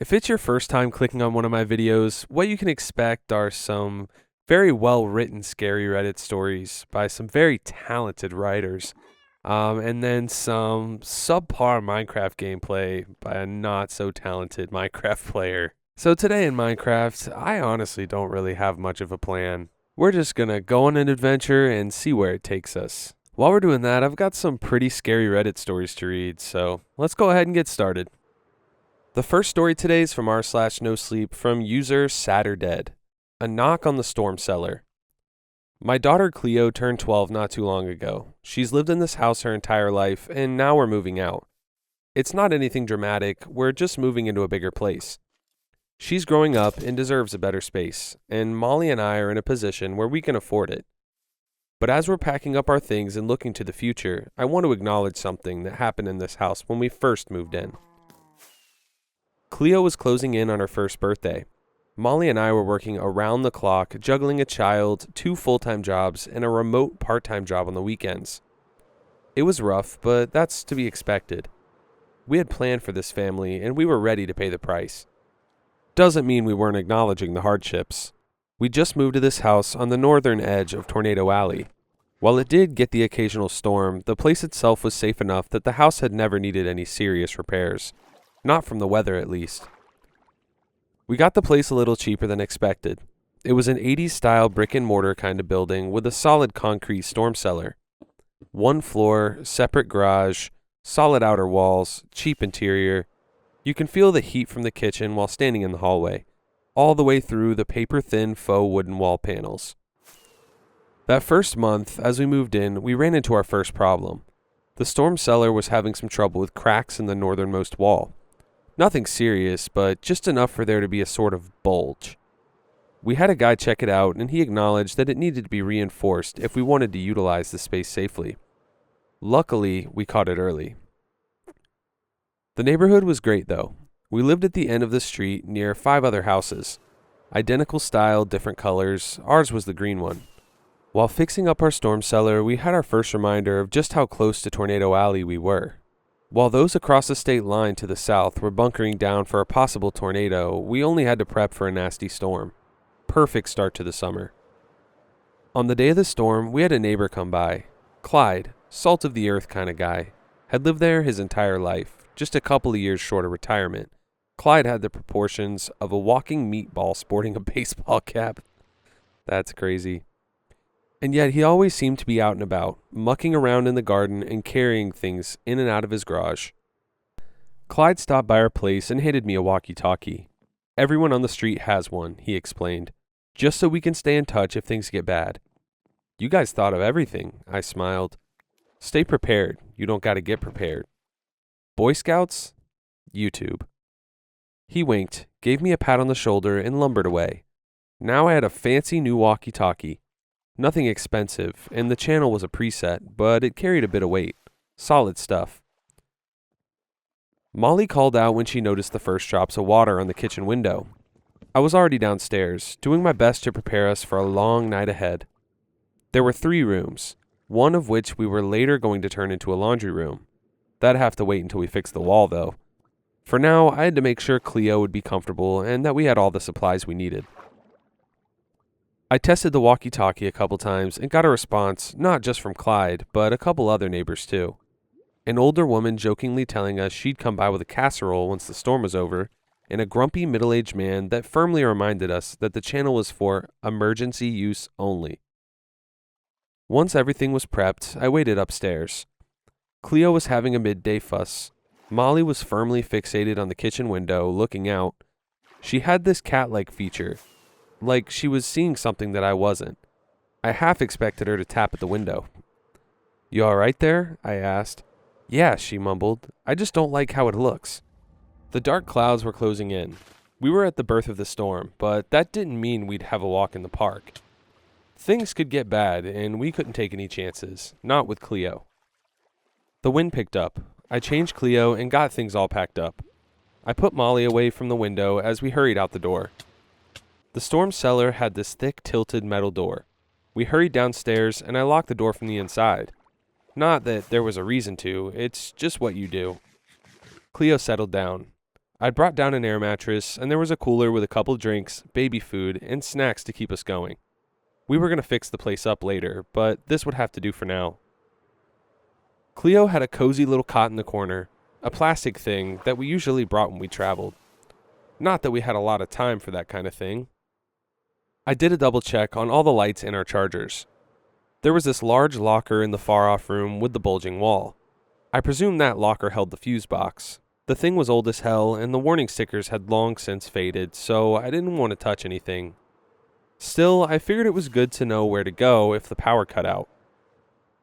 If it's your first time clicking on one of my videos, what you can expect are some very well written scary Reddit stories by some very talented writers, and then some subpar Minecraft gameplay by a not so talented Minecraft player. So today in Minecraft, I honestly don't really have much of a plan. We're just gonna go on an adventure and see where it takes us. While we're doing that, I've got some pretty scary Reddit stories to read, so let's go ahead and get started. The first story today is from r/nosleep from user Satterdead. A knock on the storm cellar. My daughter Cleo turned 12 not too long ago. She's lived in this house her entire life, and now we're moving out. It's not anything dramatic, we're just moving into a bigger place. She's growing up and deserves a better space, and Molly and I are in a position where we can afford it. But as we're packing up our things and looking to the future, I want to acknowledge something that happened in this house when we first moved in. Cleo was closing in on her first birthday. Molly and I were working around the clock, juggling a child, 2 full-time jobs, and a remote part-time job on the weekends. It was rough, but that's to be expected. We had planned for this family, and we were ready to pay the price. Doesn't mean we weren't acknowledging the hardships. We just moved to this house on the northern edge of Tornado Alley. While it did get the occasional storm, the place itself was safe enough that the house had never needed any serious repairs. Not from the weather, at least. We got the place a little cheaper than expected. It was an 80s style brick and mortar kind of building with a solid concrete storm cellar. 1 floor, separate garage, solid outer walls, cheap interior. You can feel the heat from the kitchen while standing in the hallway, all the way through the paper-thin faux wooden wall panels. That first month, as we moved in, we ran into our first problem. The storm cellar was having some trouble with cracks in the northernmost wall. Nothing serious, but just enough for there to be a sort of bulge. We had a guy check it out, and he acknowledged that it needed to be reinforced if we wanted to utilize the space safely. Luckily, we caught it early. The neighborhood was great, though. We lived at the end of the street near 5 other houses. Identical style, different colors. Ours was the green one. While fixing up our storm cellar, we had our first reminder of just how close to Tornado Alley we were. While those across the state line to the south were bunkering down for a possible tornado, we only had to prep for a nasty storm. Perfect start to the summer. On the day of the storm, we had a neighbor come by. Clyde, salt of the earth kind of guy, had lived there his entire life, just a couple of years short of retirement. Clyde had the proportions of a walking meatball sporting a baseball cap. That's crazy. And yet he always seemed to be out and about, mucking around in the garden and carrying things in and out of his garage. Clyde stopped by our place and handed me a walkie-talkie. Everyone on the street has one, he explained, just so we can stay in touch if things get bad. You guys thought of everything, I smiled. Stay prepared, you don't gotta get prepared. Boy Scouts? YouTube. He winked, gave me a pat on the shoulder, and lumbered away. Now I had a fancy new walkie-talkie. Nothing expensive, and the channel was a preset, but it carried a bit of weight. Solid stuff. Molly called out when she noticed the first drops of water on the kitchen window. I was already downstairs, doing my best to prepare us for a long night ahead. There were 3 rooms, one of which we were later going to turn into a laundry room. That'd have to wait until we fixed the wall, though. For now, I had to make sure Cleo would be comfortable and that we had all the supplies we needed. I tested the walkie-talkie a couple times and got a response not just from Clyde, but a couple other neighbors too. An older woman jokingly telling us she'd come by with a casserole once the storm was over, and a grumpy middle-aged man that firmly reminded us that the channel was for emergency use only. Once everything was prepped, I waited upstairs. Cleo was having a midday fuss. Molly was firmly fixated on the kitchen window, looking out. She had this cat-like feature. Like she was seeing something that I wasn't. I half expected her to tap at the window. You all right there? I asked. Yeah, she mumbled. I just don't like how it looks. The dark clouds were closing in. We were at the birth of the storm, but that didn't mean we'd have a walk in the park. Things could get bad, and we couldn't take any chances. Not with Cleo. The wind picked up. I changed Cleo and got things all packed up. I put Molly away from the window as we hurried out the door. The storm cellar had this thick, tilted metal door. We hurried downstairs, and I locked the door from the inside. Not that there was a reason to, it's just what you do. Cleo settled down. I'd brought down an air mattress, and there was a cooler with a couple drinks, baby food, and snacks to keep us going. We were going to fix the place up later, but this would have to do for now. Cleo had a cozy little cot in the corner, a plastic thing that we usually brought when we traveled. Not that we had a lot of time for that kind of thing. I did a double check on all the lights and our chargers. There was this large locker in the far-off room with the bulging wall. I presume that locker held the fuse box. The thing was old as hell, and the warning stickers had long since faded, so I didn't want to touch anything. Still, I figured it was good to know where to go if the power cut out.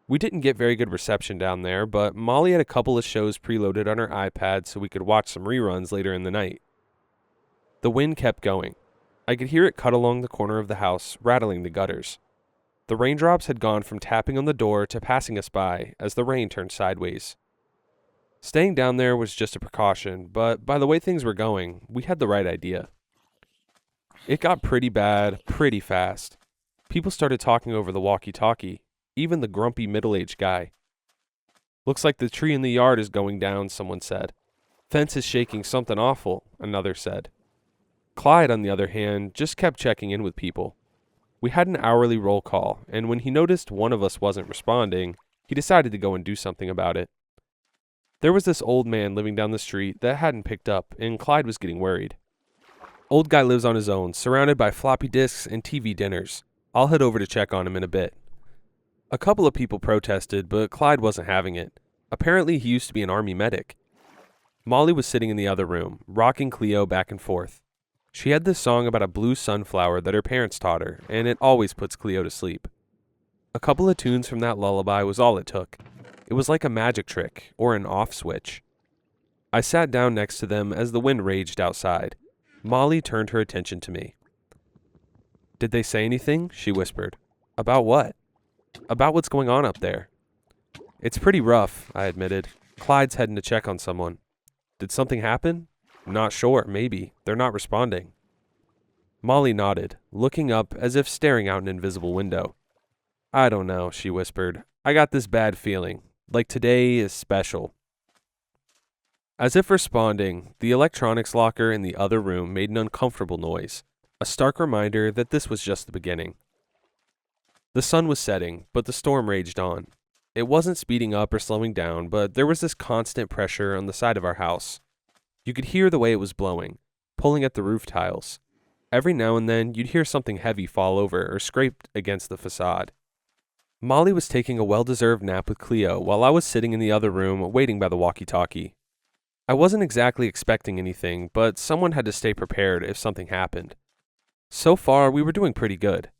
We didn't get very good reception down there, but Molly had a couple of shows preloaded on her iPad so we could watch some reruns later in the night. The wind kept going. I could hear it cut along the corner of the house, rattling the gutters. The raindrops had gone from tapping on the door to passing us by as the rain turned sideways. Staying down there was just a precaution, but by the way things were going, we had the right idea. It got pretty bad, pretty fast. People started talking over the walkie-talkie, even the grumpy middle-aged guy. "Looks like the tree in the yard is going down," someone said. "Fence is shaking something awful," another said. Clyde, on the other hand, just kept checking in with people. We had an hourly roll call, and when he noticed one of us wasn't responding, he decided to go and do something about it. There was this old man living down the street that hadn't picked up, and Clyde was getting worried. "Old guy lives on his own, surrounded by floppy disks and TV dinners. I'll head over to check on him in a bit." A couple of people protested, but Clyde wasn't having it. Apparently he used to be an army medic. Molly was sitting in the other room, rocking Cleo back and forth. She had this song about a blue sunflower that her parents taught her, and it always puts Cleo to sleep. A couple of tunes from that lullaby was all it took. It was like a magic trick, or an off switch. I sat down next to them as the wind raged outside. Molly turned her attention to me. "Did they say anything?" she whispered. "About what?" "About what's going on up there." "It's pretty rough," I admitted. "Clyde's heading to check on someone." "Did something happen?" "Not sure, maybe. They're not responding." Molly nodded, looking up as if staring out an invisible window. "I don't know," she whispered. "I got this bad feeling. Like today is special." As if responding, the electronics locker in the other room made an uncomfortable noise, a stark reminder that this was just the beginning. The sun was setting, but the storm raged on. It wasn't speeding up or slowing down, but there was this constant pressure on the side of our house. You could hear the way it was blowing, pulling at the roof tiles. Every now and then, you'd hear something heavy fall over or scrape against the facade. Molly was taking a well-deserved nap with Cleo while I was sitting in the other room waiting by the walkie-talkie. I wasn't exactly expecting anything, but someone had to stay prepared if something happened. So far, we were doing pretty good.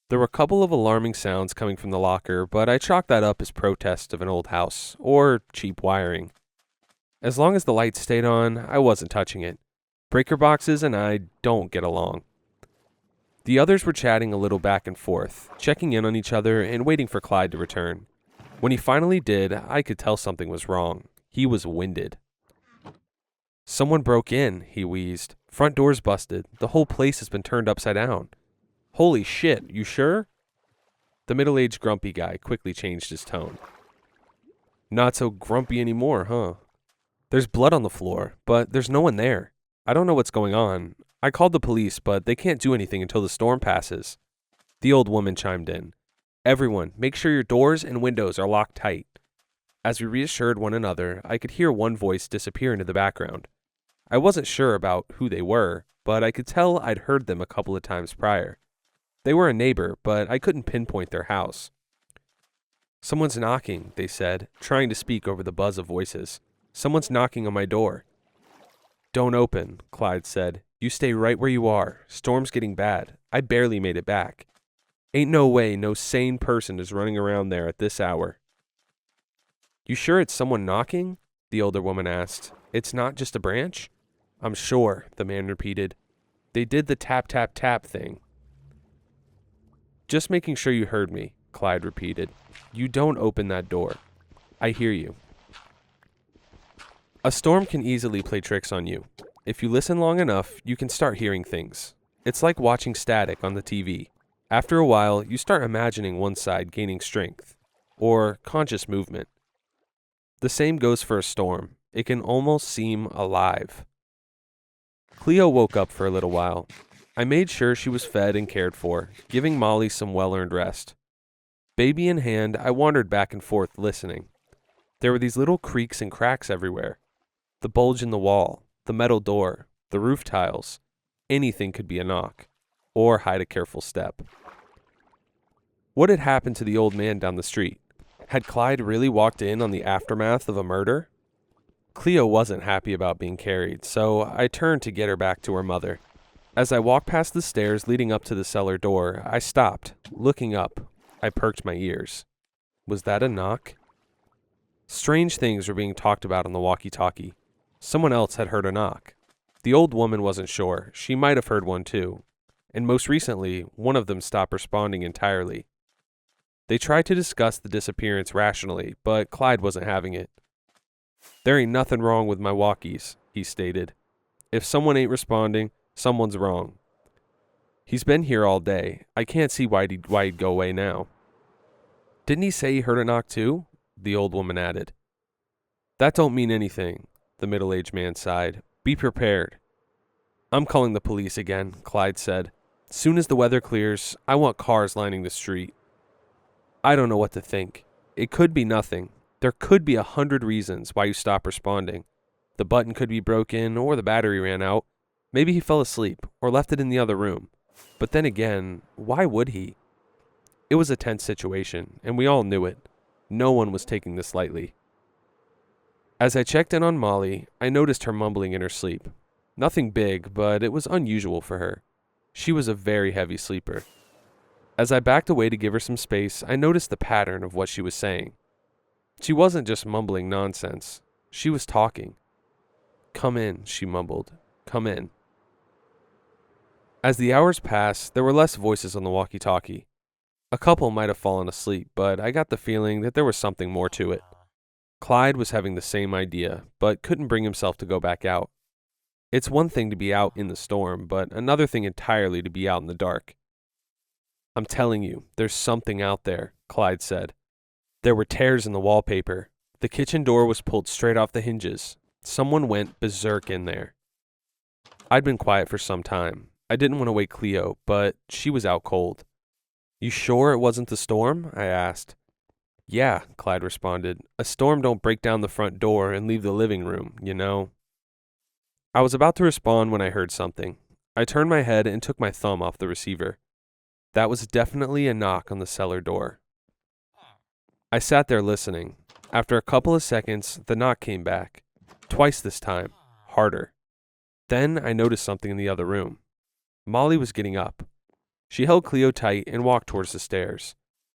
There were a couple of alarming sounds coming from the locker, but I chalked that up as protest of an old house, or cheap wiring. As long as the lights stayed on, I wasn't touching it. Breaker boxes and I don't get along. The others were chatting a little back and forth, checking in on each other and waiting for Clyde to return. When he finally did, I could tell something was wrong. He was winded. "Someone broke in," he wheezed. "Front door's busted. The whole place has been turned upside down." "Holy shit, you sure?" The middle-aged grumpy guy quickly changed his tone. "Not so grumpy anymore, huh? There's blood on the floor, but there's no one there. I don't know what's going on. I called the police, but they can't do anything until the storm passes." The old woman chimed in. "Everyone, make sure your doors and windows are locked tight." As we reassured one another, I could hear one voice disappear into the background. I wasn't sure about who they were, but I could tell I'd heard them a couple of times prior. They were a neighbor, but I couldn't pinpoint their house. "Someone's knocking," they said, trying to speak over the buzz of voices. "Someone's knocking on my door." "Don't open," Clyde said. "You stay right where you are. Storm's getting bad. I barely made it back. Ain't no way no sane person is running around there at this hour." "You sure it's someone knocking?" the older woman asked. "It's not just a branch?" "I'm sure," the man repeated. "They did the tap tap tap thing." "Just making sure you heard me," Clyde repeated. "You don't open that door. I hear you." A storm can easily play tricks on you. If you listen long enough, you can start hearing things. It's like watching static on the TV. After a while, you start imagining one side gaining strength, or conscious movement. The same goes for a storm. It can almost seem alive. Cleo woke up for a little while. I made sure she was fed and cared for, giving Molly some well-earned rest. Baby in hand, I wandered back and forth listening. There were these little creaks and cracks everywhere. The bulge in the wall, the metal door, the roof tiles. Anything could be a knock, or hide a careful step. What had happened to the old man down the street? Had Clyde really walked in on the aftermath of a murder? Cleo wasn't happy about being carried, so I turned to get her back to her mother. As I walked past the stairs leading up to the cellar door, I stopped. Looking up, I perked my ears. Was that a knock? Strange things were being talked about on the walkie-talkie. Someone else had heard a knock. The old woman wasn't sure. She might have heard one too. And most recently, one of them stopped responding entirely. They tried to discuss the disappearance rationally, but Clyde wasn't having it. There ain't nothing wrong with my walkies, he stated. If someone ain't responding, someone's wrong. He's been here all day. I can't see why he'd go away now. Didn't he say he heard a knock too? The old woman added. That don't mean anything, the middle-aged man sighed. Be prepared. I'm calling the police again, Clyde said. Soon as the weather clears, I want cars lining the street. I don't know what to think. It could be nothing. There could be 100 reasons why you stop responding. The button could be broken, or the battery ran out. Maybe he fell asleep, or left it in the other room. But then again, why would he? It was a tense situation, and we all knew it. No one was taking this lightly. As I checked in on Molly, I noticed her mumbling in her sleep. Nothing big, but it was unusual for her. She was a very heavy sleeper. As I backed away to give her some space, I noticed the pattern of what she was saying. She wasn't just mumbling nonsense. She was talking. Come in, she mumbled. Come in. As the hours passed, there were less voices on the walkie-talkie. A couple might have fallen asleep, but I got the feeling that there was something more to it. Clyde was having the same idea, but couldn't bring himself to go back out. It's one thing to be out in the storm, but another thing entirely to be out in the dark. I'm telling you, there's something out there, Clyde said. There were tears in the wallpaper. The kitchen door was pulled straight off the hinges. Someone went berserk in there. I'd been quiet for some time. I didn't want to wake Cleo, but she was out cold. You sure it wasn't the storm? I asked. Yeah, Clyde responded. A storm don't break down the front door and leave the living room, you know. I was about to respond when I heard something. I turned my head and took my thumb off the receiver. That was definitely a knock on the cellar door. I sat there listening. After a couple of seconds, the knock came back. Twice this time. Harder. Then I noticed something in the other room. Molly was getting up. She held Cleo tight and walked towards the stairs.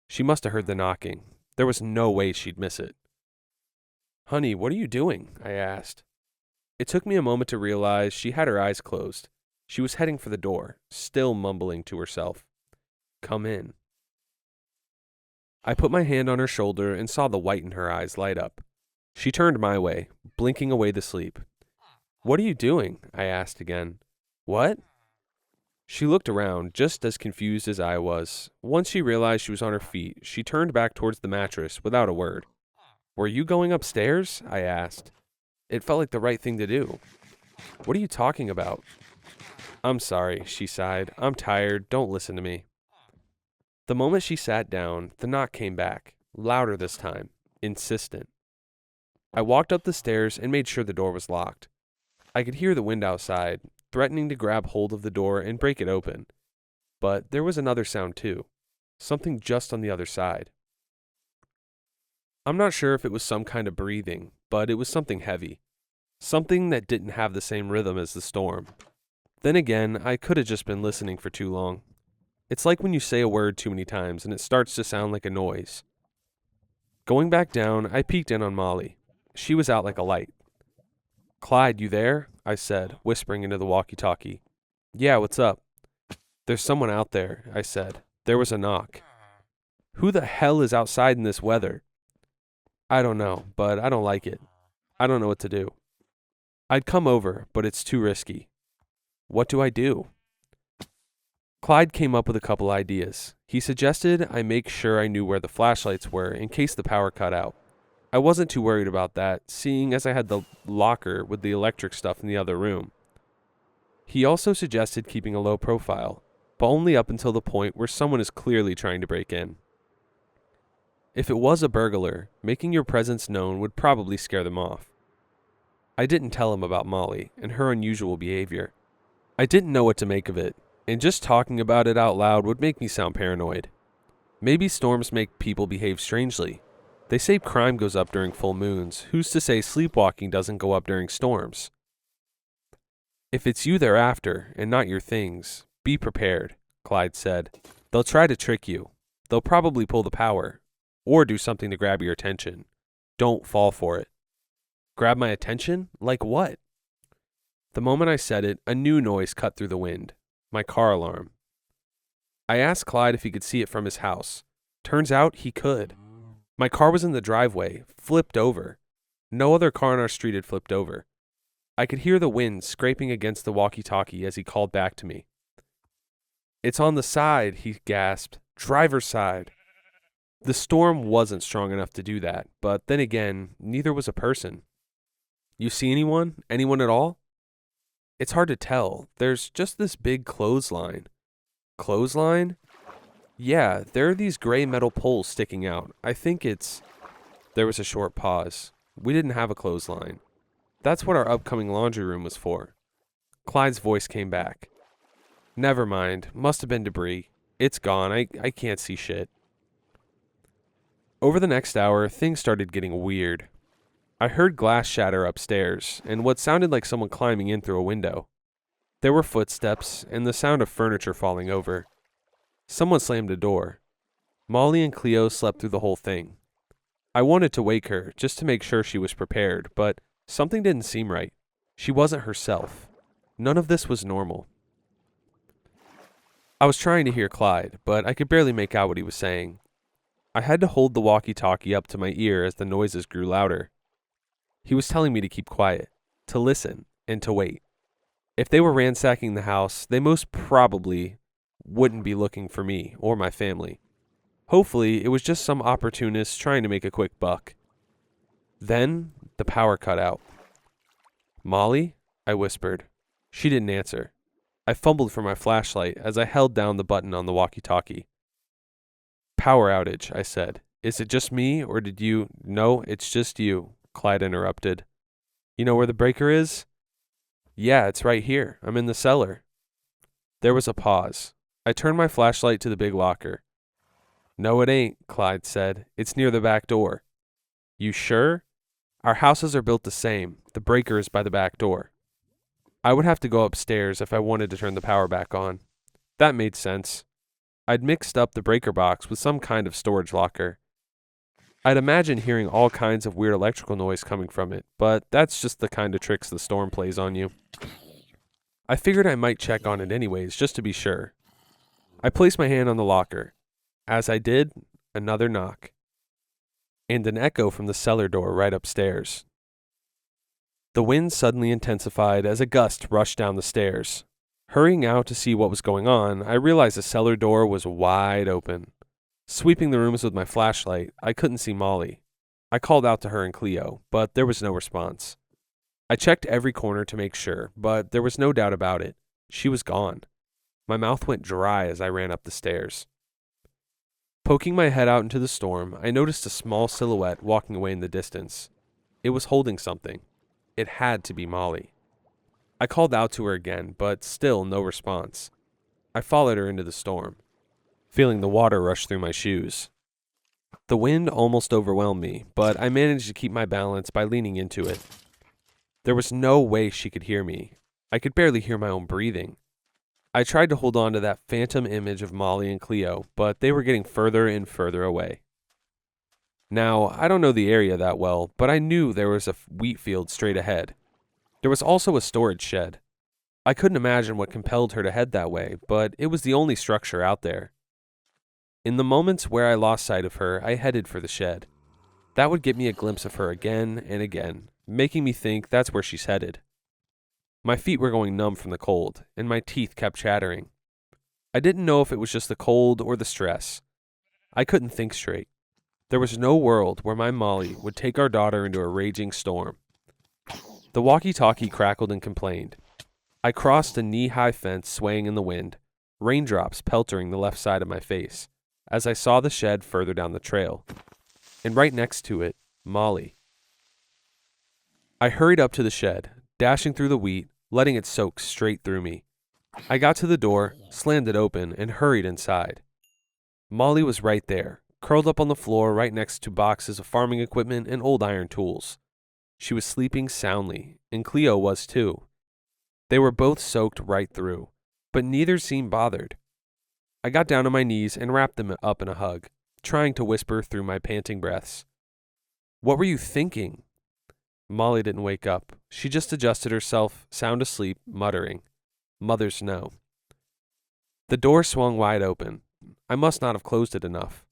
She must have heard the knocking. There was no way she'd miss it. Honey, what are you doing? I asked. It took me a moment to realize she had her eyes closed. She was heading for the door, still mumbling to herself. Come in. I put my hand on her shoulder and saw the white in her eyes light up. She turned my way, blinking away the sleep. What are you doing? I asked again. What? She looked around, just as confused as I was. Once she realized she was on her feet, she turned back towards the mattress without a word. Were you going upstairs? I asked. It felt like the right thing to do. What are you talking about? I'm sorry, she sighed. I'm tired. Don't listen to me. The moment she sat down, the knock came back, louder this time, insistent. I walked up the stairs and made sure the door was locked. I could hear the wind outside, threatening to grab hold of the door and break it open. But there was another sound too, something just on the other side. I'm not sure if it was some kind of breathing, but it was something heavy. Something that didn't have the same rhythm as the storm. Then again, I could have just been listening for too long. It's like when you say a word too many times and it starts to sound like a noise. Going back down, I peeked in on Molly. She was out like a light. Clyde, you there? I said, whispering into the walkie-talkie. Yeah, what's up? There's someone out there, I said. There was a knock. Who the hell is outside in this weather? I don't know, but I don't like it. I don't know what to do. I'd come over, but it's too risky. What do I do? Clyde came up with a couple ideas. He suggested I make sure I knew where the flashlights were in case the power cut out. I wasn't too worried about that, seeing as I had the locker with the electric stuff in the other room. He also suggested keeping a low profile, but only up until the point where someone is clearly trying to break in. If it was a burglar, making your presence known would probably scare them off. I didn't tell him about Molly and her unusual behavior. I didn't know what to make of it, and just talking about it out loud would make me sound paranoid. Maybe storms make people behave strangely. They say crime goes up during full moons. Who's to say sleepwalking doesn't go up during storms? If it's you they're after, and not your things, be prepared, Clyde said. They'll try to trick you. They'll probably pull the power, or do something to grab your attention. Don't fall for it. Grab my attention? Like what? The moment I said it, a new noise cut through the wind. My car alarm. I asked Clyde if he could see it from his house. Turns out he could. My car was in the driveway, flipped over. No other car on our street had flipped over. I could hear the wind scraping against the walkie-talkie as he called back to me. It's on the side, he gasped. Driver's side. The storm wasn't strong enough to do that, but then again, neither was a person. You see anyone? Anyone at all? It's hard to tell. There's just this big clothesline. Clothesline? Yeah, there are these gray metal poles sticking out. I think it's... There was a short pause. We didn't have a clothesline. That's what our upcoming laundry room was for. Clyde's voice came back. Never mind. Must have been debris. It's gone. I can't see shit. Over the next hour, things started getting weird. I heard glass shatter upstairs, and what sounded like someone climbing in through a window. There were footsteps, and the sound of furniture falling over. Someone slammed a door. Molly and Cleo slept through the whole thing. I wanted to wake her, just to make sure she was prepared, but something didn't seem right. She wasn't herself. None of this was normal. I was trying to hear Clyde, but I could barely make out what he was saying. I had to hold the walkie-talkie up to my ear as the noises grew louder. He was telling me to keep quiet, to listen, and to wait. If they were ransacking the house, they most probably wouldn't be looking for me or my family. Hopefully, it was just some opportunist trying to make a quick buck. Then, the power cut out. Molly? I whispered. She didn't answer. I fumbled for my flashlight as I held down the button on the walkie-talkie. Power outage, I said. Is it just me, or did you... No, it's just you, Clyde interrupted. You know where the breaker is? Yeah, it's right here. I'm in the cellar. There was a pause. I turned my flashlight to the big locker. No, it ain't, Clyde said. It's near the back door. You sure? Our houses are built the same. The breaker is by the back door. I would have to go upstairs if I wanted to turn the power back on. That made sense. I'd mixed up the breaker box with some kind of storage locker. I'd imagine hearing all kinds of weird electrical noise coming from it, but that's just the kind of tricks the storm plays on you. I figured I might check on it anyways, just to be sure. I placed my hand on the locker. As I did, another knock. And an echo from the cellar door right upstairs. The wind suddenly intensified as a gust rushed down the stairs. Hurrying out to see what was going on, I realized the cellar door was wide open. Sweeping the rooms with my flashlight, I couldn't see Molly. I called out to her and Cleo, but there was no response. I checked every corner to make sure, but there was no doubt about it. She was gone. My mouth went dry as I ran up the stairs. Poking my head out into the storm, I noticed a small silhouette walking away in the distance. It was holding something. It had to be Molly. I called out to her again, but still no response. I followed her into the storm, feeling the water rush through my shoes. The wind almost overwhelmed me, but I managed to keep my balance by leaning into it. There was no way she could hear me. I could barely hear my own breathing. I tried to hold on to that phantom image of Molly and Cleo, but they were getting further and further away. Now, I don't know the area that well, but I knew there was a wheat field straight ahead. There was also a storage shed. I couldn't imagine what compelled her to head that way, but it was the only structure out there. In the moments where I lost sight of her, I headed for the shed. That would get me a glimpse of her again and again, making me think that's where she's headed. My feet were going numb from the cold, and my teeth kept chattering. I didn't know if it was just the cold or the stress. I couldn't think straight. There was no world where my Molly would take our daughter into a raging storm. The walkie-talkie crackled and complained. I crossed a knee-high fence swaying in the wind, raindrops peltering the left side of my face, as I saw the shed further down the trail. And right next to it, Molly. I hurried up to the shed, dashing through the wheat, letting it soak straight through me. I got to the door, slammed it open, and hurried inside. Molly was right there, curled up on the floor right next to boxes of farming equipment and old iron tools. She was sleeping soundly, and Cleo was too. They were both soaked right through, but neither seemed bothered. I got down on my knees and wrapped them up in a hug, trying to whisper through my panting breaths. "What were you thinking?" Molly didn't wake up. She just adjusted herself, sound asleep, muttering, "Mothers know." The door swung wide open. I must not have closed it enough.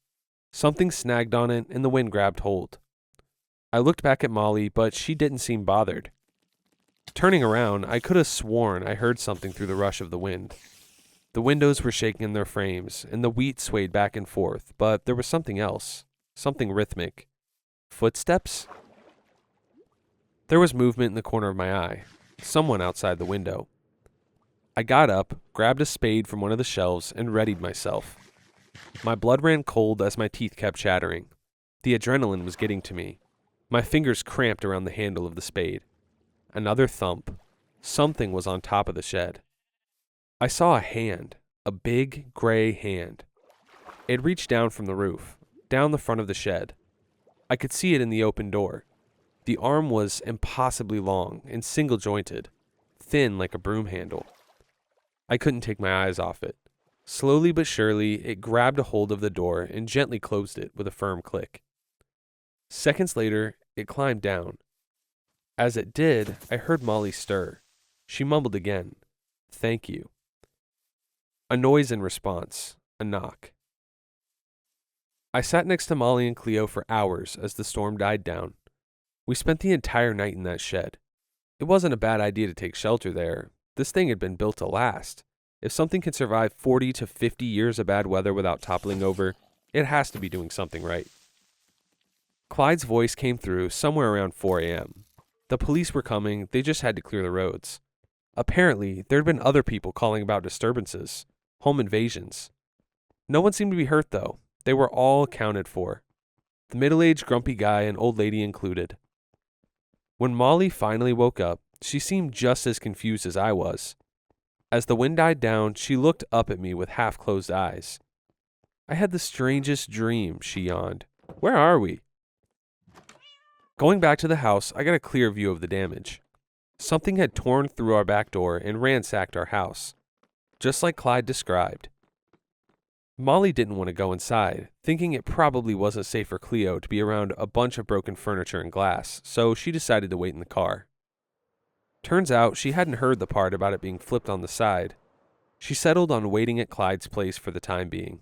Something snagged on it and the wind grabbed hold. I looked back at Molly, but she didn't seem bothered. Turning around, I could have sworn I heard something through the rush of the wind. The windows were shaking in their frames, and the wheat swayed back and forth, but there was something else, something rhythmic. Footsteps? There was movement in the corner of my eye, someone outside the window. I got up, grabbed a spade from one of the shelves, and readied myself. My blood ran cold as my teeth kept chattering. The adrenaline was getting to me. My fingers cramped around the handle of the spade. Another thump. Something was on top of the shed. I saw a hand, a big, gray hand. It reached down from the roof, down the front of the shed. I could see it in the open door. The arm was impossibly long and single-jointed, thin like a broom handle. I couldn't take my eyes off it. Slowly but surely, it grabbed a hold of the door and gently closed it with a firm click. Seconds later, it climbed down. As it did, I heard Molly stir. She mumbled again, "Thank you." A noise in response, a knock. I sat next to Molly and Cleo for hours as the storm died down. We spent the entire night in that shed. It wasn't a bad idea to take shelter there. This thing had been built to last. If something can survive 40 to 50 years of bad weather without toppling over, it has to be doing something right. Clyde's voice came through somewhere around 4 a.m. The police were coming, they just had to clear the roads. Apparently, there had been other people calling about disturbances, home invasions. No one seemed to be hurt, though. They were all accounted for. The middle-aged grumpy guy and old lady included. When Molly finally woke up, she seemed just as confused as I was. As the wind died down, she looked up at me with half-closed eyes. "I had the strangest dream," she yawned. "Where are we?" Going back to the house, I got a clear view of the damage. Something had torn through our back door and ransacked our house, just like Clyde described. Molly didn't want to go inside, thinking it probably wasn't safe for Cleo to be around a bunch of broken furniture and glass, so she decided to wait in the car. Turns out she hadn't heard the part about it being flipped on the side. She settled on waiting at Clyde's place for the time being.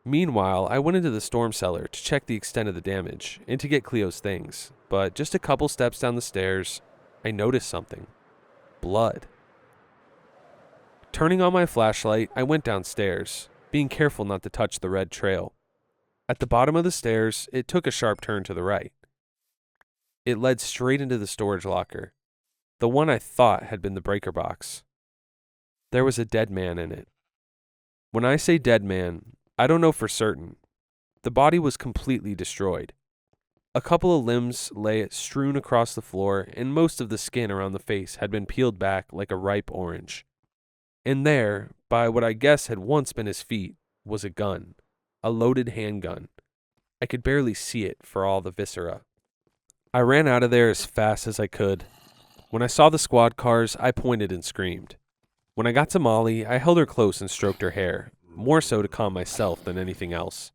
Meanwhile, I went into the storm cellar to check the extent of the damage and to get Cleo's things, but just a couple steps down the stairs, I noticed something. Blood. Turning on my flashlight, I went downstairs, being careful not to touch the red trail. At the bottom of the stairs, it took a sharp turn to the right. It led straight into the storage locker, the one I thought had been the breaker box. There was a dead man in it. When I say dead man, I don't know for certain. The body was completely destroyed. A couple of limbs lay strewn across the floor, and most of the skin around the face had been peeled back like a ripe orange. And there, by what I guess had once been his feet, was a gun, a loaded handgun. I could barely see it for all the viscera. I ran out of there as fast as I could. When I saw the squad cars, I pointed and screamed. When I got to Molly, I held her close and stroked her hair, more so to calm myself than anything else.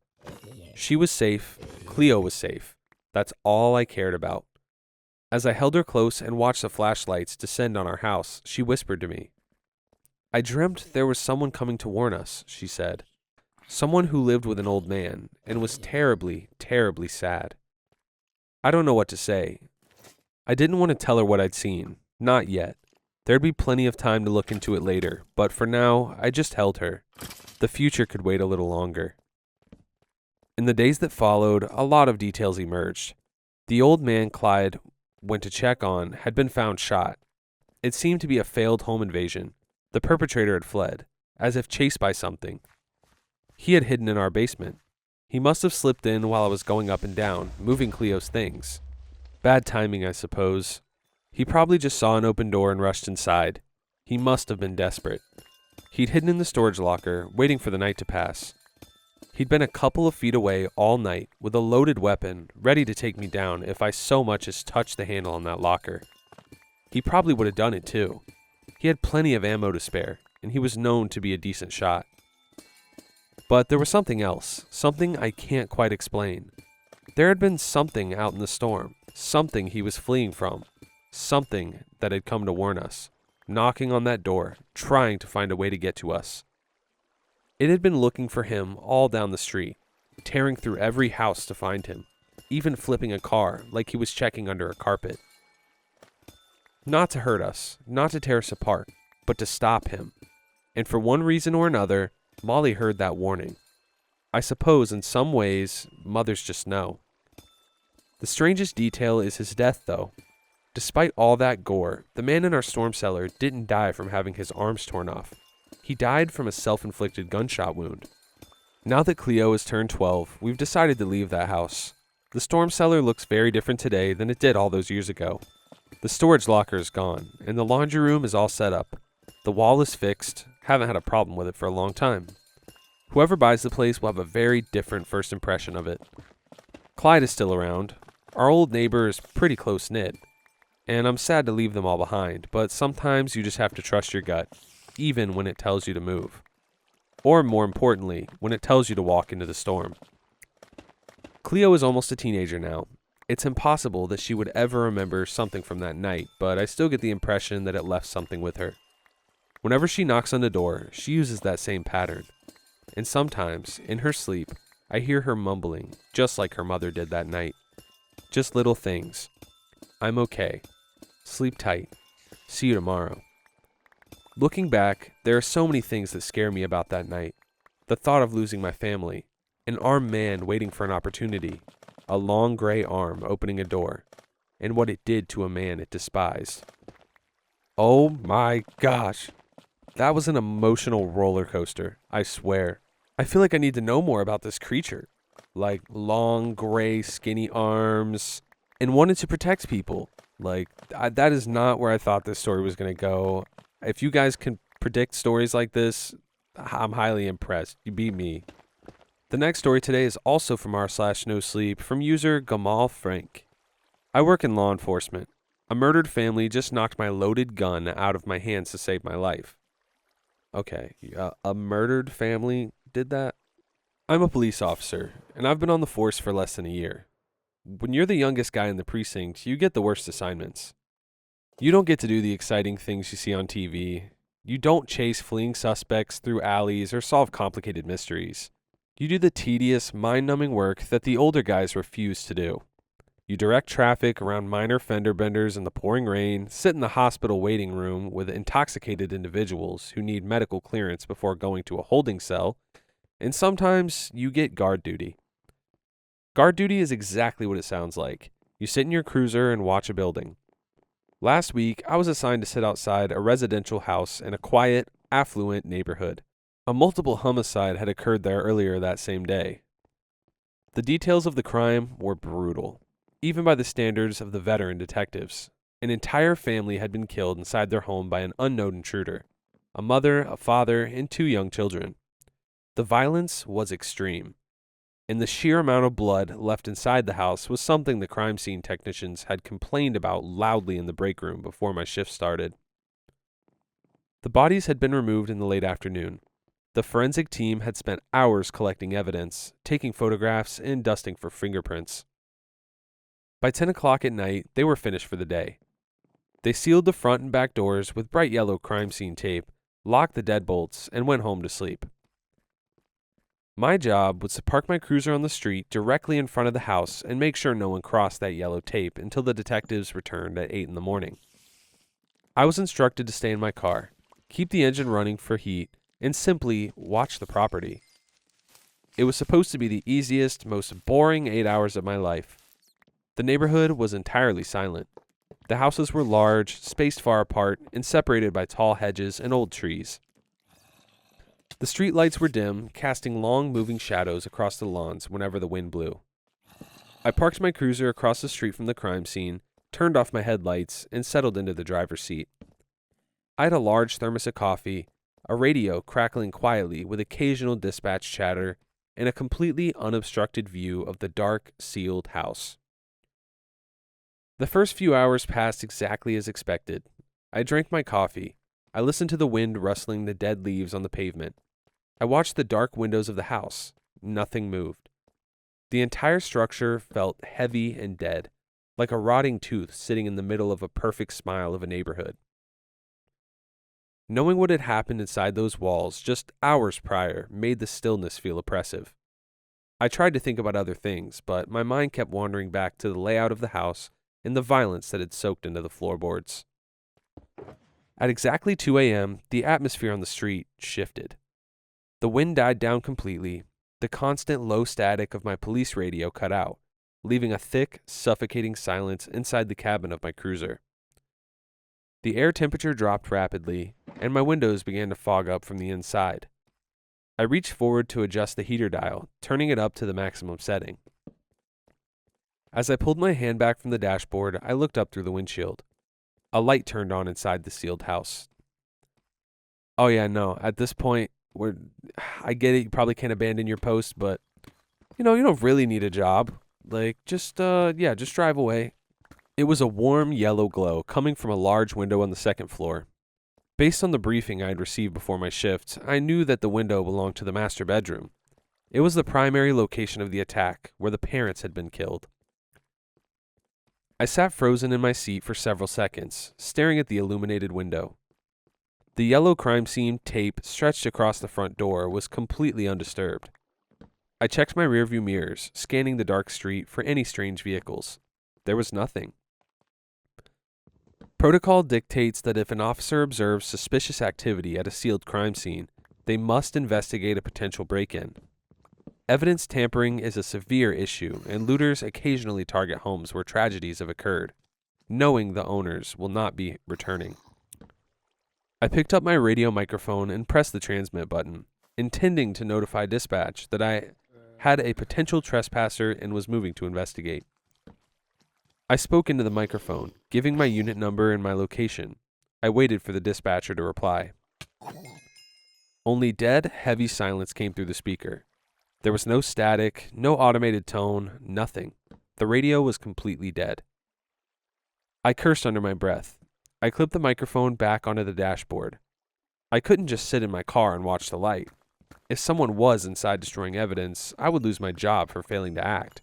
She was safe. Cleo was safe. That's all I cared about. As I held her close and watched the flashlights descend on our house, she whispered to me. "I dreamt there was someone coming to warn us," she said. "Someone who lived with an old man and was terribly, terribly sad." I don't know what to say. I didn't want to tell her what I'd seen. Not yet. There'd be plenty of time to look into it later, but for now, I just held her. The future could wait a little longer. In the days that followed, a lot of details emerged. The old man Clyde went to check on had been found shot. It seemed to be a failed home invasion. The perpetrator had fled, as if chased by something. He had hidden in our basement. He must have slipped in while I was going up and down, moving Cleo's things. Bad timing, I suppose. He probably just saw an open door and rushed inside. He must have been desperate. He'd hidden in the storage locker, waiting for the night to pass. He'd been a couple of feet away all night, with a loaded weapon, ready to take me down if I so much as touched the handle on that locker. He probably would have done it too. He had plenty of ammo to spare, and he was known to be a decent shot. But there was something else, something I can't quite explain. There had been something out in the storm, something he was fleeing from, something that had come to warn us, knocking on that door, trying to find a way to get to us. It had been looking for him all down the street, tearing through every house to find him, even flipping a car like he was checking under a carpet. Not to hurt us, not to tear us apart, but to stop him. And for one reason or another, Molly heard that warning. I suppose in some ways, mothers just know. The strangest detail is his death, though. Despite all that gore, the man in our storm cellar didn't die from having his arms torn off. He died from a self-inflicted gunshot wound. Now that Cleo has turned 12, we've decided to leave that house. The storm cellar looks very different today than it did all those years ago. The storage locker is gone, and the laundry room is all set up. The wall is fixed. Haven't had a problem with it for a long time. Whoever buys the place will have a very different first impression of it. Clyde is still around. Our old neighbor is pretty close-knit. And I'm sad to leave them all behind, but sometimes you just have to trust your gut, even when it tells you to move. Or more importantly, when it tells you to walk into the storm. Cleo is almost a teenager now. It's impossible that she would ever remember something from that night, but I still get the impression that it left something with her. Whenever she knocks on the door, she uses that same pattern. And sometimes, in her sleep, I hear her mumbling, just like her mother did that night. Just little things. I'm okay. Sleep tight. See you tomorrow. Looking back, there are so many things that scare me about that night. The thought of losing my family. An armed man waiting for an opportunity. A long gray arm opening a door. And what it did to a man it despised. Oh my gosh. That was an emotional roller coaster, I swear. I feel like I need to know more about this creature. Like long, gray, skinny arms, and wanted to protect people. That is not where I thought this story was going to go. If you guys can predict stories like this, I'm highly impressed. You beat me. The next story today is also from r/NoSleep from user Gamal Frank. I work in law enforcement. A murdered family just knocked my loaded gun out of my hands to save my life. Okay, a murdered family did that? I'm a police officer, and I've been on the force for less than a year. When you're the youngest guy in the precinct, you get the worst assignments. You don't get to do the exciting things you see on TV. You don't chase fleeing suspects through alleys or solve complicated mysteries. You do the tedious, mind-numbing work that the older guys refuse to do. You direct traffic around minor fender benders in the pouring rain, sit in the hospital waiting room with intoxicated individuals who need medical clearance before going to a holding cell, and sometimes you get guard duty. Guard duty is exactly what it sounds like. You sit in your cruiser and watch a building. Last week, I was assigned to sit outside a residential house in a quiet, affluent neighborhood. A multiple homicide had occurred there earlier that same day. The details of the crime were brutal. Even by the standards of the veteran detectives. An entire family had been killed inside their home by an unknown intruder. A mother, a father, and 2 young children. The violence was extreme. And the sheer amount of blood left inside the house was something the crime scene technicians had complained about loudly in the break room before my shift started. The bodies had been removed in the late afternoon. The forensic team had spent hours collecting evidence, taking photographs, and dusting for fingerprints. By 10 o'clock at night, they were finished for the day. They sealed the front and back doors with bright yellow crime scene tape, locked the deadbolts, and went home to sleep. My job was to park my cruiser on the street directly in front of the house and make sure no one crossed that yellow tape until the detectives returned at 8 in the morning. I was instructed to stay in my car, keep the engine running for heat, and simply watch the property. It was supposed to be the easiest, most boring 8 hours of my life. The neighborhood was entirely silent. The houses were large, spaced far apart, and separated by tall hedges and old trees. The street lights were dim, casting long, moving shadows across the lawns whenever the wind blew. I parked my cruiser across the street from the crime scene, turned off my headlights, and settled into the driver's seat. I had a large thermos of coffee, a radio crackling quietly with occasional dispatch chatter, and a completely unobstructed view of the dark, sealed house. The first few hours passed exactly as expected. I drank my coffee. I listened to the wind rustling the dead leaves on the pavement. I watched the dark windows of the house. Nothing moved. The entire structure felt heavy and dead, like a rotting tooth sitting in the middle of a perfect smile of a neighborhood. Knowing what had happened inside those walls just hours prior made the stillness feel oppressive. I tried to think about other things, but my mind kept wandering back to the layout of the house and the violence that had soaked into the floorboards. At exactly 2 a.m., the atmosphere on the street shifted. The wind died down completely. The constant low static of my police radio cut out, leaving a thick, suffocating silence inside the cabin of my cruiser. The air temperature dropped rapidly, and my windows began to fog up from the inside. I reached forward to adjust the heater dial, turning it up to the maximum setting. As I pulled my hand back from the dashboard, I looked up through the windshield. A light turned on inside the sealed house. Oh yeah, no, at this point, I get it, you probably can't abandon your post, but, you don't really need a job. Just drive away. It was a warm yellow glow coming from a large window on the second floor. Based on the briefing I had received before my shift, I knew that the window belonged to the master bedroom. It was the primary location of the attack, where the parents had been killed. I sat frozen in my seat for several seconds, staring at the illuminated window. The yellow crime scene tape stretched across the front door was completely undisturbed. I checked my rearview mirrors, scanning the dark street for any strange vehicles. There was nothing. Protocol dictates that if an officer observes suspicious activity at a sealed crime scene, they must investigate a potential break-in. Evidence tampering is a severe issue, and looters occasionally target homes where tragedies have occurred, knowing the owners will not be returning. I picked up my radio microphone and pressed the transmit button, intending to notify dispatch that I had a potential trespasser and was moving to investigate. I spoke into the microphone, giving my unit number and my location. I waited for the dispatcher to reply. Only dead, heavy silence came through the speaker. There was no static, no automated tone, nothing. The radio was completely dead. I cursed under my breath. I clipped the microphone back onto the dashboard. I couldn't just sit in my car and watch the light. If someone was inside destroying evidence, I would lose my job for failing to act.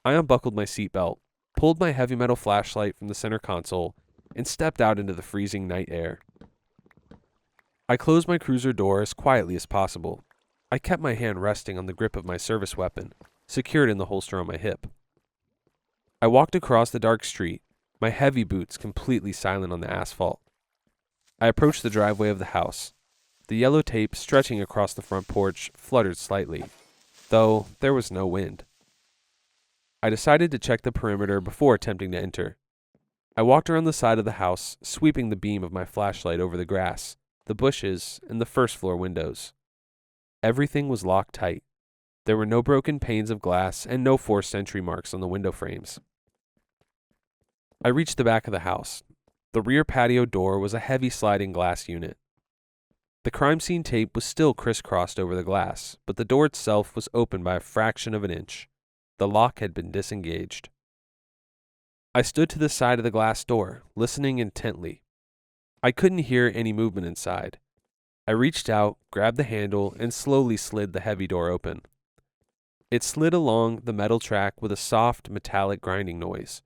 I unbuckled my seatbelt, pulled my heavy metal flashlight from the center console, and stepped out into the freezing night air. I closed my cruiser door as quietly as possible. I kept my hand resting on the grip of my service weapon, secured in the holster on my hip. I walked across the dark street, my heavy boots completely silent on the asphalt. I approached the driveway of the house. The yellow tape stretching across the front porch fluttered slightly, though there was no wind. I decided to check the perimeter before attempting to enter. I walked around the side of the house, sweeping the beam of my flashlight over the grass, the bushes, and the first floor windows. Everything was locked tight. There were no broken panes of glass and no forced entry marks on the window frames. I reached the back of the house. The rear patio door was a heavy sliding glass unit. The crime scene tape was still crisscrossed over the glass, but the door itself was open by a fraction of an inch. The lock had been disengaged. I stood to the side of the glass door, listening intently. I couldn't hear any movement inside. I reached out, grabbed the handle, and slowly slid the heavy door open. It slid along the metal track with a soft, metallic grinding noise.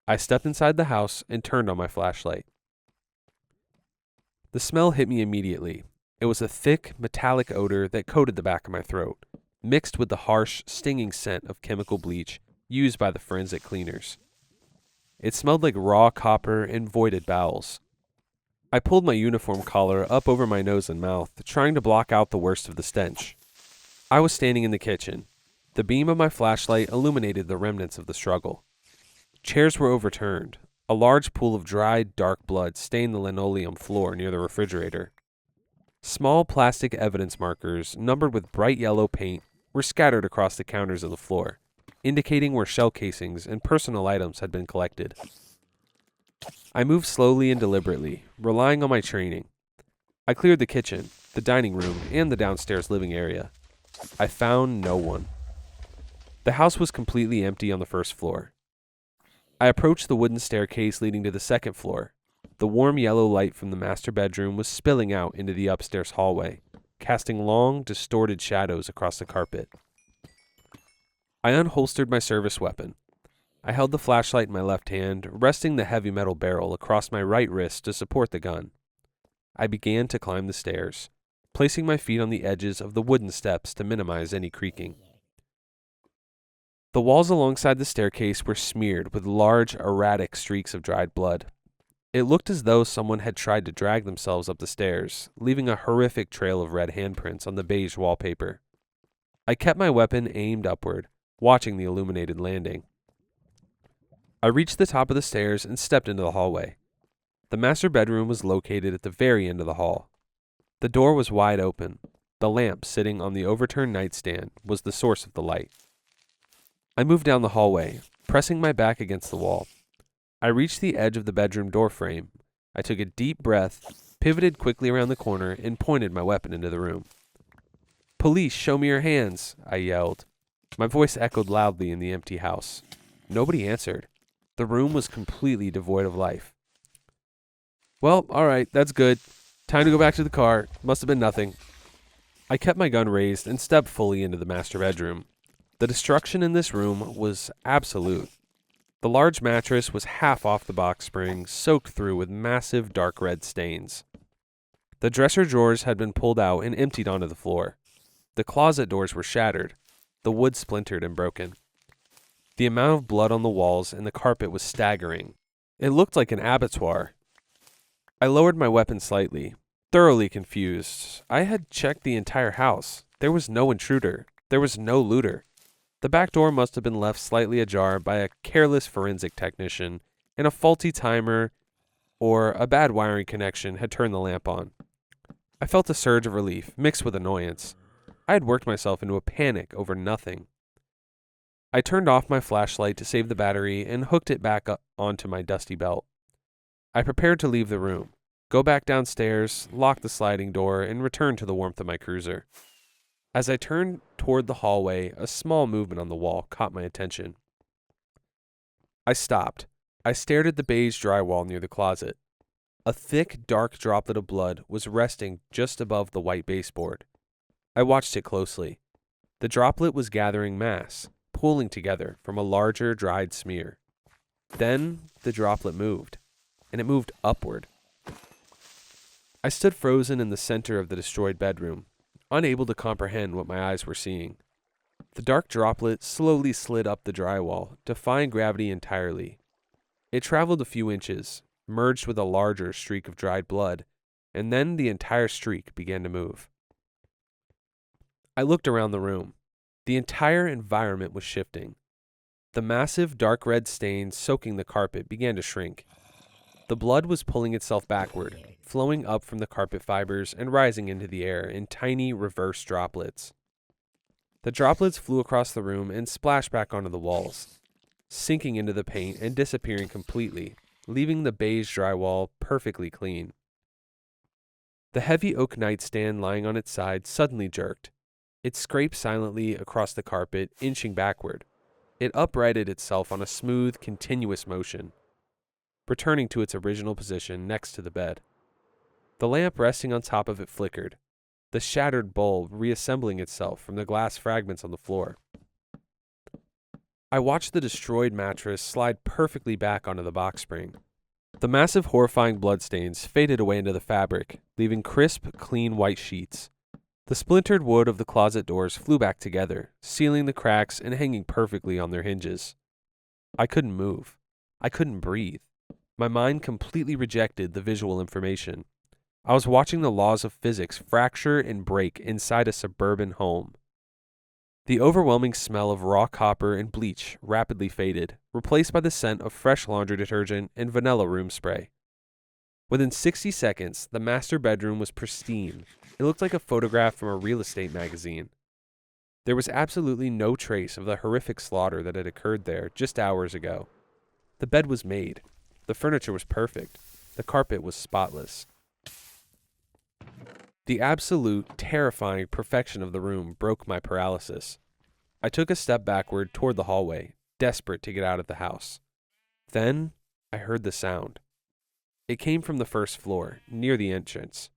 I stepped inside the house and turned on my flashlight. The smell hit me immediately. It was a thick, metallic odor that coated the back of my throat, mixed with the harsh, stinging scent of chemical bleach used by the forensic cleaners. It smelled like raw copper and voided bowels. I pulled my uniform collar up over my nose and mouth, trying to block out the worst of the stench. I was standing in the kitchen. The beam of my flashlight illuminated the remnants of the struggle. Chairs were overturned. A large pool of dried, dark blood stained the linoleum floor near the refrigerator. Small plastic evidence markers, numbered with bright yellow paint, were scattered across the counters of the floor, indicating where shell casings and personal items had been collected. I moved slowly and deliberately, relying on my training. I cleared the kitchen, the dining room, and the downstairs living area. I found no one. The house was completely empty on the first floor. I approached the wooden staircase leading to the second floor. The warm yellow light from the master bedroom was spilling out into the upstairs hallway, casting long, distorted shadows across the carpet. I unholstered my service weapon. I held the flashlight in my left hand, resting the heavy metal barrel across my right wrist to support the gun. I began to climb the stairs, placing my feet on the edges of the wooden steps to minimize any creaking. The walls alongside the staircase were smeared with large, erratic streaks of dried blood. It looked as though someone had tried to drag themselves up the stairs, leaving a horrific trail of red handprints on the beige wallpaper. I kept my weapon aimed upward, watching the illuminated landing. I reached the top of the stairs and stepped into the hallway. The master bedroom was located at the very end of the hall. The door was wide open. The lamp sitting on the overturned nightstand was the source of the light. I moved down the hallway, pressing my back against the wall. I reached the edge of the bedroom door frame. I took a deep breath, pivoted quickly around the corner, and pointed my weapon into the room. "Police, show me your hands," I yelled. My voice echoed loudly in the empty house. Nobody answered. The room was completely devoid of life. "Well, all right, that's good. Time to go back to the car. Must have been nothing." I kept my gun raised and stepped fully into the master bedroom. The destruction in this room was absolute. The large mattress was half off the box spring, soaked through with massive dark red stains. The dresser drawers had been pulled out and emptied onto the floor. The closet doors were shattered, the wood splintered and broken. The amount of blood on the walls and the carpet was staggering. It looked like an abattoir. I lowered my weapon slightly, thoroughly confused. I had checked the entire house. There was no intruder. There was no looter. The back door must have been left slightly ajar by a careless forensic technician, and a faulty timer or a bad wiring connection had turned the lamp on. I felt a surge of relief, mixed with annoyance. I had worked myself into a panic over nothing. I turned off my flashlight to save the battery and hooked it back up onto my dusty belt. I prepared to leave the room, go back downstairs, lock the sliding door, and return to the warmth of my cruiser. As I turned toward the hallway, a small movement on the wall caught my attention. I stopped. I stared at the beige drywall near the closet. A thick, dark droplet of blood was resting just above the white baseboard. I watched it closely. The droplet was gathering mass, pooling together from a larger, dried smear. Then the droplet moved, and it moved upward. I stood frozen in the center of the destroyed bedroom, unable to comprehend what my eyes were seeing. The dark droplet slowly slid up the drywall, defying gravity entirely. It traveled a few inches, merged with a larger streak of dried blood, and then the entire streak began to move. I looked around the room. The entire environment was shifting. The massive dark red stains soaking the carpet began to shrink. The blood was pulling itself backward, flowing up from the carpet fibers and rising into the air in tiny reverse droplets. The droplets flew across the room and splashed back onto the walls, sinking into the paint and disappearing completely, leaving the beige drywall perfectly clean. The heavy oak nightstand lying on its side suddenly jerked. It scraped silently across the carpet, inching backward. It uprighted itself on a smooth, continuous motion, returning to its original position next to the bed. The lamp resting on top of it flickered, the shattered bulb reassembling itself from the glass fragments on the floor. I watched the destroyed mattress slide perfectly back onto the box spring. The massive, horrifying bloodstains faded away into the fabric, leaving crisp, clean white sheets. The splintered wood of the closet doors flew back together, sealing the cracks and hanging perfectly on their hinges. I couldn't move. I couldn't breathe. My mind completely rejected the visual information. I was watching the laws of physics fracture and break inside a suburban home. The overwhelming smell of raw copper and bleach rapidly faded, replaced by the scent of fresh laundry detergent and vanilla room spray. Within 60 seconds, the master bedroom was pristine. It looked like a photograph from a real estate magazine. There was absolutely no trace of the horrific slaughter that had occurred there just hours ago. The bed was made. The furniture was perfect. The carpet was spotless. The absolute, terrifying perfection of the room broke my paralysis. I took a step backward toward the hallway, desperate to get out of the house. Then, I heard the sound. It came from the first floor, near the entrance.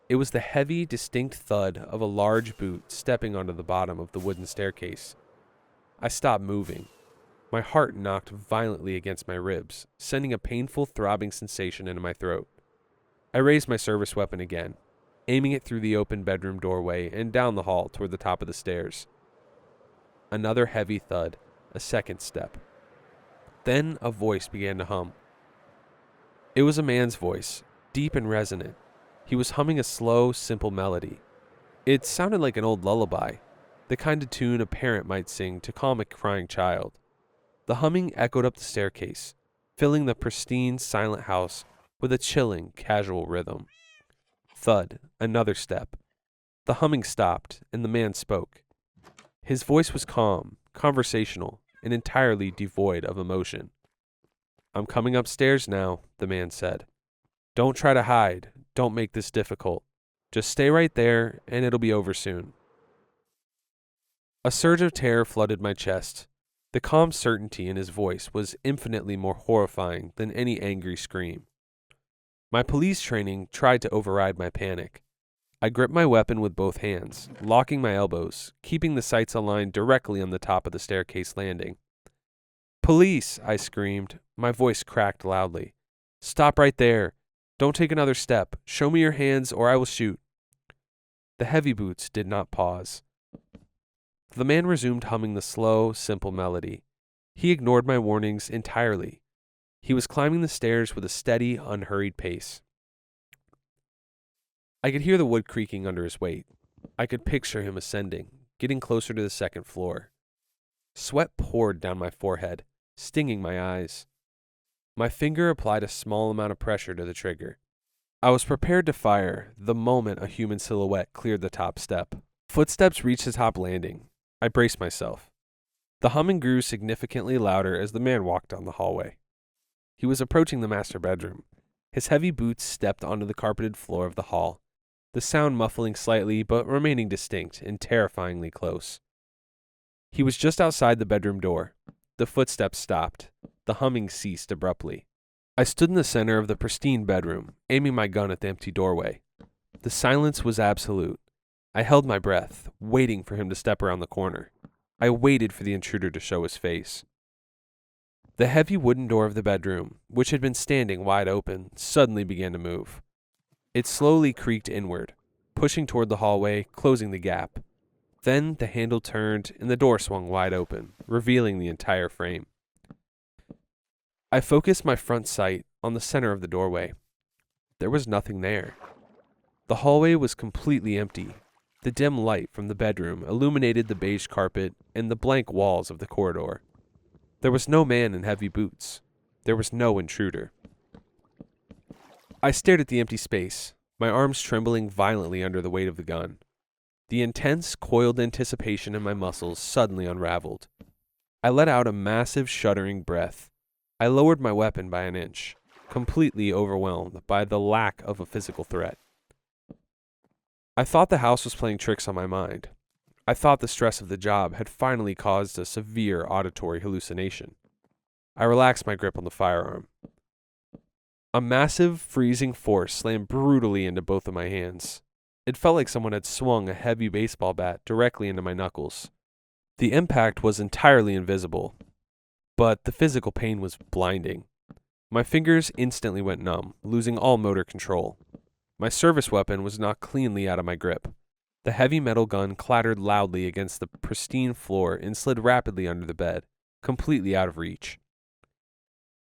It was the heavy, distinct thud of a large boot stepping onto the bottom of the wooden staircase. I stopped moving. My heart knocked violently against my ribs, sending a painful, throbbing sensation into my throat. I raised my service weapon again, aiming it through the open bedroom doorway and down the hall toward the top of the stairs. Another heavy thud, a second step. Then a voice began to hum. It was a man's voice, deep and resonant. He was humming a slow, simple melody. It sounded like an old lullaby, the kind of tune a parent might sing to calm a crying child. The humming echoed up the staircase, filling the pristine, silent house with a chilling, casual rhythm. Thud, another step. The humming stopped, and the man spoke. His voice was calm, conversational, and entirely devoid of emotion. "I'm coming upstairs now," the man said. "Don't try to hide. Don't make this difficult. Just stay right there, and it'll be over soon." A surge of terror flooded my chest. The calm certainty in his voice was infinitely more horrifying than any angry scream. My police training tried to override my panic. I gripped my weapon with both hands, locking my elbows, keeping the sights aligned directly on the top of the staircase landing. "Police!" I screamed. My voice cracked loudly. "Stop right there. Don't take another step. Show me your hands or I will shoot." The heavy boots did not pause. The man resumed humming the slow, simple melody. He ignored my warnings entirely. He was climbing the stairs with a steady, unhurried pace. I could hear the wood creaking under his weight. I could picture him ascending, getting closer to the second floor. Sweat poured down my forehead, stinging my eyes. My finger applied a small amount of pressure to the trigger. I was prepared to fire the moment a human silhouette cleared the top step. Footsteps reached the top landing. I braced myself. The humming grew significantly louder as the man walked down the hallway. He was approaching the master bedroom. His heavy boots stepped onto the carpeted floor of the hall, the sound muffling slightly but remaining distinct and terrifyingly close. He was just outside the bedroom door. The footsteps stopped. The humming ceased abruptly. I stood in the center of the pristine bedroom, aiming my gun at the empty doorway. The silence was absolute. I held my breath, waiting for him to step around the corner. I waited for the intruder to show his face. The heavy wooden door of the bedroom, which had been standing wide open, suddenly began to move. It slowly creaked inward, pushing toward the hallway, closing the gap. Then the handle turned and the door swung wide open, revealing the entire frame. I focused my front sight on the center of the doorway. There was nothing there. The hallway was completely empty. The dim light from the bedroom illuminated the beige carpet and the blank walls of the corridor. There was no man in heavy boots. There was no intruder. I stared at the empty space, my arms trembling violently under the weight of the gun. The intense, coiled anticipation in my muscles suddenly unraveled. I let out a massive, shuddering breath. I lowered my weapon by an inch, completely overwhelmed by the lack of a physical threat. I thought the house was playing tricks on my mind. I thought the stress of the job had finally caused a severe auditory hallucination. I relaxed my grip on the firearm. A massive, freezing force slammed brutally into both of my hands. It felt like someone had swung a heavy baseball bat directly into my knuckles. The impact was entirely invisible, but the physical pain was blinding. My fingers instantly went numb, losing all motor control. My service weapon was knocked cleanly out of my grip. The heavy metal gun clattered loudly against the pristine floor and slid rapidly under the bed, completely out of reach.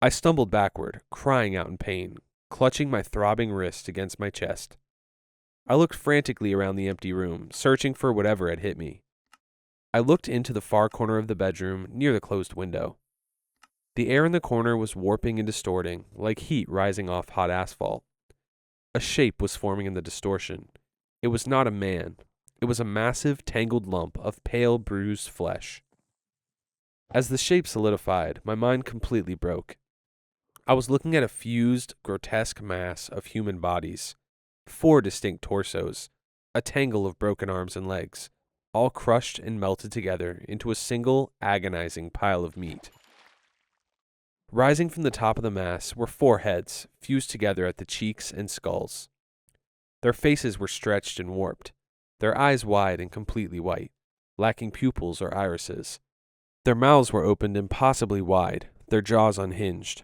I stumbled backward, crying out in pain, clutching my throbbing wrist against my chest. I looked frantically around the empty room, searching for whatever had hit me. I looked into the far corner of the bedroom near the closed window. The air in the corner was warping and distorting, like heat rising off hot asphalt. A shape was forming in the distortion. It was not a man. It was a massive, tangled lump of pale, bruised flesh. As the shape solidified, my mind completely broke. I was looking at a fused, grotesque mass of human bodies, 4 distinct torsos, a tangle of broken arms and legs, all crushed and melted together into a single, agonizing pile of meat. Rising from the top of the mass were 4 heads, fused together at the cheeks and skulls. Their faces were stretched and warped, their eyes wide and completely white, lacking pupils or irises. Their mouths were opened impossibly wide, their jaws unhinged.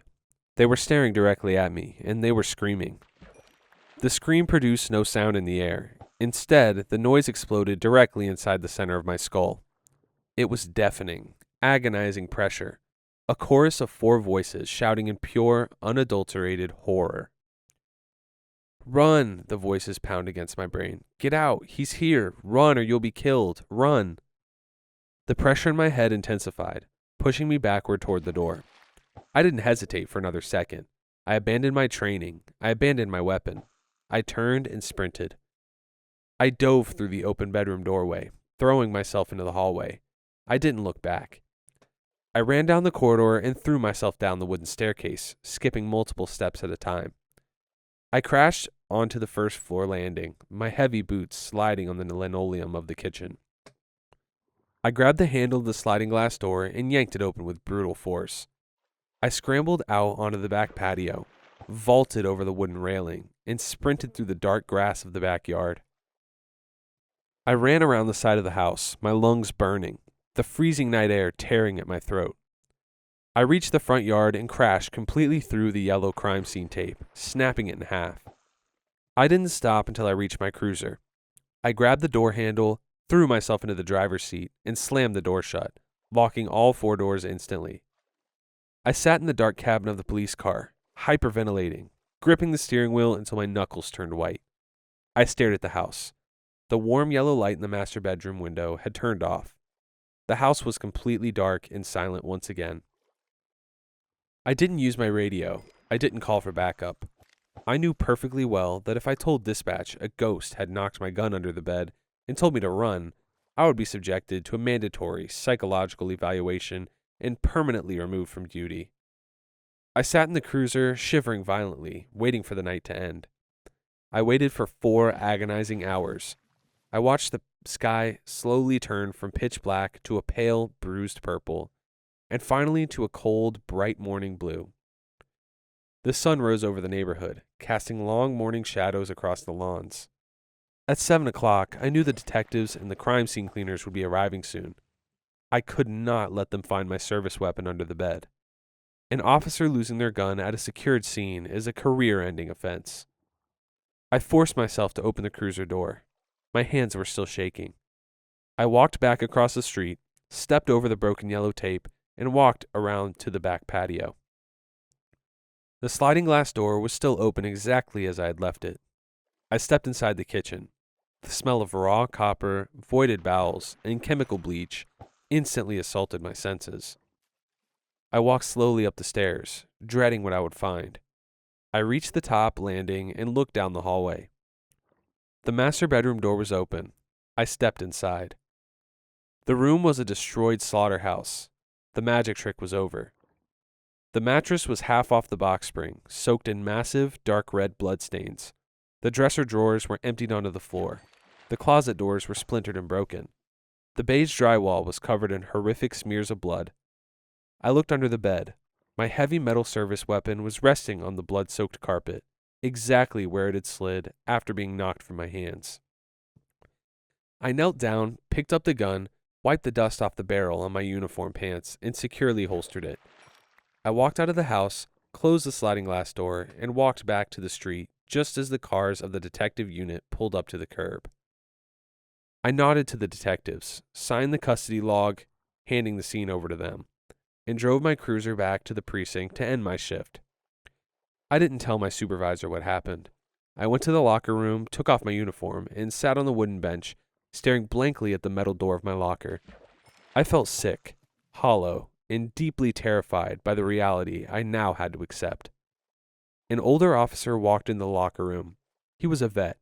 They were staring directly at me, and they were screaming. The scream produced no sound in the air. Instead, the noise exploded directly inside the center of my skull. It was deafening, agonizing pressure, a chorus of 4 voices shouting in pure, unadulterated horror. "Run!" the voices pound against my brain. "Get out! He's here! Run or you'll be killed! Run!" The pressure in my head intensified, pushing me backward toward the door. I didn't hesitate for another second. I abandoned my training. I abandoned my weapon. I turned and sprinted. I dove through the open bedroom doorway, throwing myself into the hallway. I didn't look back. I ran down the corridor and threw myself down the wooden staircase, skipping multiple steps at a time. I crashed onto the first floor landing, my heavy boots sliding on the linoleum of the kitchen. I grabbed the handle of the sliding glass door and yanked it open with brutal force. I scrambled out onto the back patio, vaulted over the wooden railing, and sprinted through the dark grass of the backyard. I ran around the side of the house, my lungs burning, the freezing night air tearing at my throat. I reached the front yard and crashed completely through the yellow crime scene tape, snapping it in half. I didn't stop until I reached my cruiser. I grabbed the door handle, threw myself into the driver's seat, and slammed the door shut, locking all 4 doors instantly. I sat in the dark cabin of the police car, hyperventilating, gripping the steering wheel until my knuckles turned white. I stared at the house. The warm yellow light in the master bedroom window had turned off. The house was completely dark and silent once again. I didn't use my radio. I didn't call for backup. I knew perfectly well that if I told dispatch a ghost had knocked my gun under the bed and told me to run, I would be subjected to a mandatory psychological evaluation and permanently removed from duty. I sat in the cruiser, shivering violently, waiting for the night to end. I waited for 4 agonizing hours. I watched the sky slowly turn from pitch black to a pale, bruised purple, and finally to a cold, bright morning blue. The sun rose over the neighborhood, casting long morning shadows across the lawns. At 7 o'clock, I knew the detectives and the crime scene cleaners would be arriving soon. I could not let them find my service weapon under the bed. An officer losing their gun at a secured scene is a career-ending offense. I forced myself to open the cruiser door. My hands were still shaking. I walked back across the street, stepped over the broken yellow tape, and walked around to the back patio. The sliding glass door was still open exactly as I had left it. I stepped inside the kitchen. The smell of raw copper, voided bowels, and chemical bleach instantly assaulted my senses. I walked slowly up the stairs, dreading what I would find. I reached the top landing and looked down the hallway. The master bedroom door was open. I stepped inside. The room was a destroyed slaughterhouse. The magic trick was over. The mattress was half off the box spring, soaked in massive, dark red bloodstains. The dresser drawers were emptied onto the floor. The closet doors were splintered and broken. The beige drywall was covered in horrific smears of blood. I looked under the bed. My heavy metal service weapon was resting on the blood-soaked carpet, exactly where it had slid after being knocked from my hands. I knelt down, picked up the gun, wiped the dust off the barrel on my uniform pants, and securely holstered it. I walked out of the house, closed the sliding glass door, and walked back to the street just as the cars of the detective unit pulled up to the curb. I nodded to the detectives, signed the custody log, handing the scene over to them, and drove my cruiser back to the precinct to end my shift. I didn't tell my supervisor what happened. I went to the locker room, took off my uniform, and sat on the wooden bench, staring blankly at the metal door of my locker. I felt sick, hollow, and deeply terrified by the reality I now had to accept. An older officer walked in the locker room. He was a vet,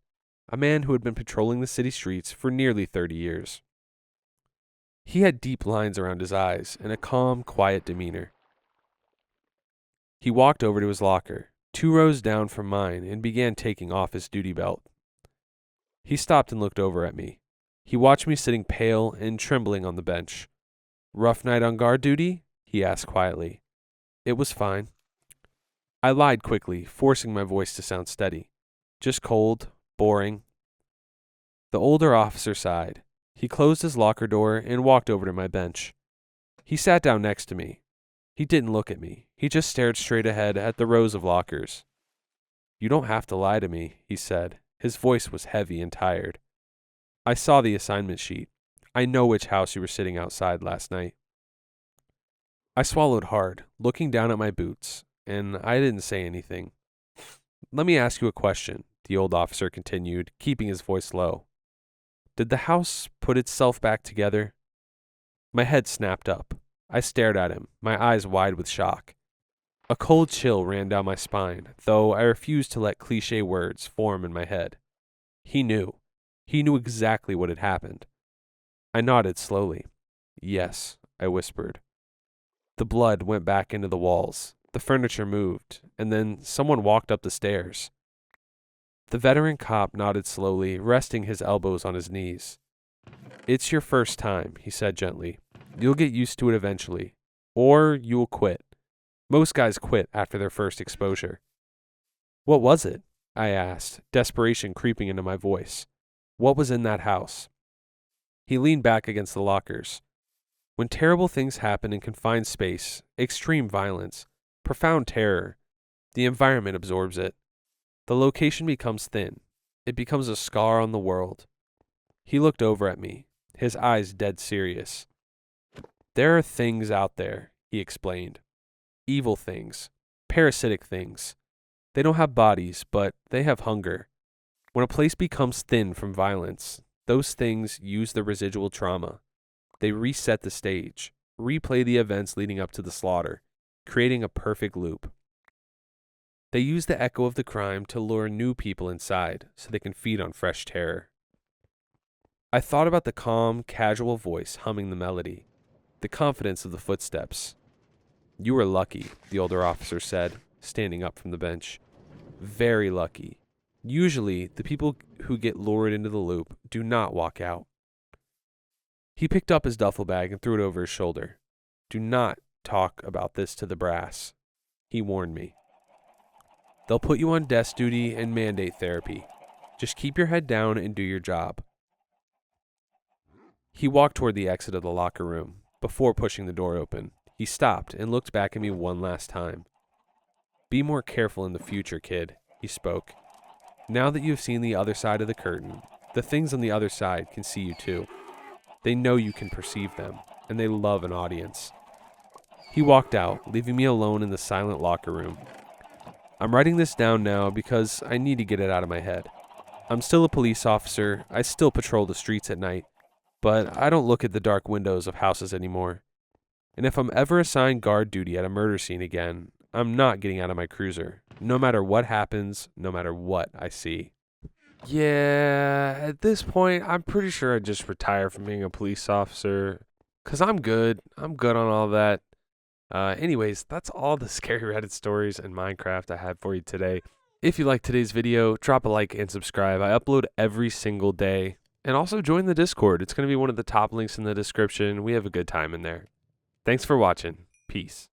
a man who had been patrolling the city streets for nearly 30 years. He had deep lines around his eyes and a calm, quiet demeanor. He walked over to his locker, 2 rows down from mine, and began taking off his duty belt. He stopped and looked over at me. He watched me sitting pale and trembling on the bench. "Rough night on guard duty?" he asked quietly. "It was fine." I lied quickly, forcing my voice to sound steady. "Just cold, boring." The older officer sighed. He closed his locker door and walked over to my bench. He sat down next to me. He didn't look at me. He just stared straight ahead at the rows of lockers. "You don't have to lie to me," he said. His voice was heavy and tired. "I saw the assignment sheet. I know which house you were sitting outside last night." I swallowed hard, looking down at my boots, and I didn't say anything. "Let me ask you a question," the old officer continued, keeping his voice low. "Did the house put itself back together?" My head snapped up. I stared at him, my eyes wide with shock. A cold chill ran down my spine, though I refused to let cliché words form in my head. He knew. He knew exactly what had happened. I nodded slowly. "Yes," I whispered. The blood went back into the walls. The furniture moved, and then someone walked up the stairs. The veteran cop nodded slowly, resting his elbows on his knees. "It's your first time," he said gently. "You'll get used to it eventually. Or you'll quit. Most guys quit after their first exposure." "What was it?" I asked, desperation creeping into my voice. "What was in that house?" He leaned back against the lockers. "When terrible things happen in confined space, extreme violence, profound terror, the environment absorbs it. The location becomes thin. It becomes a scar on the world." He looked over at me, his eyes dead serious. "There are things out there," he explained. "Evil things, parasitic things. They don't have bodies, but they have hunger. When a place becomes thin from violence, those things use the residual trauma. They reset the stage, replay the events leading up to the slaughter, creating a perfect loop. They use the echo of the crime to lure new people inside so they can feed on fresh terror." I thought about the calm, casual voice humming the melody, the confidence of the footsteps. "You were lucky," the older officer said, standing up from the bench. "Very lucky. Usually, the people who get lured into the loop do not walk out." He picked up his duffel bag and threw it over his shoulder. "Do not talk about this to the brass," he warned me. "They'll put you on desk duty and mandate therapy. Just keep your head down and do your job." He walked toward the exit of the locker room. Before pushing the door open, he stopped and looked back at me one last time. "Be more careful in the future, kid," he spoke. "Now that you have seen the other side of the curtain, the things on the other side can see you too. They know you can perceive them, and they love an audience." He walked out, leaving me alone in the silent locker room. I'm writing this down now because I need to get it out of my head. I'm still a police officer, I still patrol the streets at night, but I don't look at the dark windows of houses anymore. And if I'm ever assigned guard duty at a murder scene again, I'm not getting out of my cruiser, no matter what happens, no matter what I see. Yeah, at this point, I'm pretty sure I'd just retire from being a police officer, because I'm good. I'm good on all that. Anyways, that's all the scary Reddit stories and Minecraft I have for you today. If you like today's video, drop a like and subscribe. I upload every single day. And also join the Discord. It's going to be one of the top links in the description. We have a good time in there. Thanks for watching. Peace.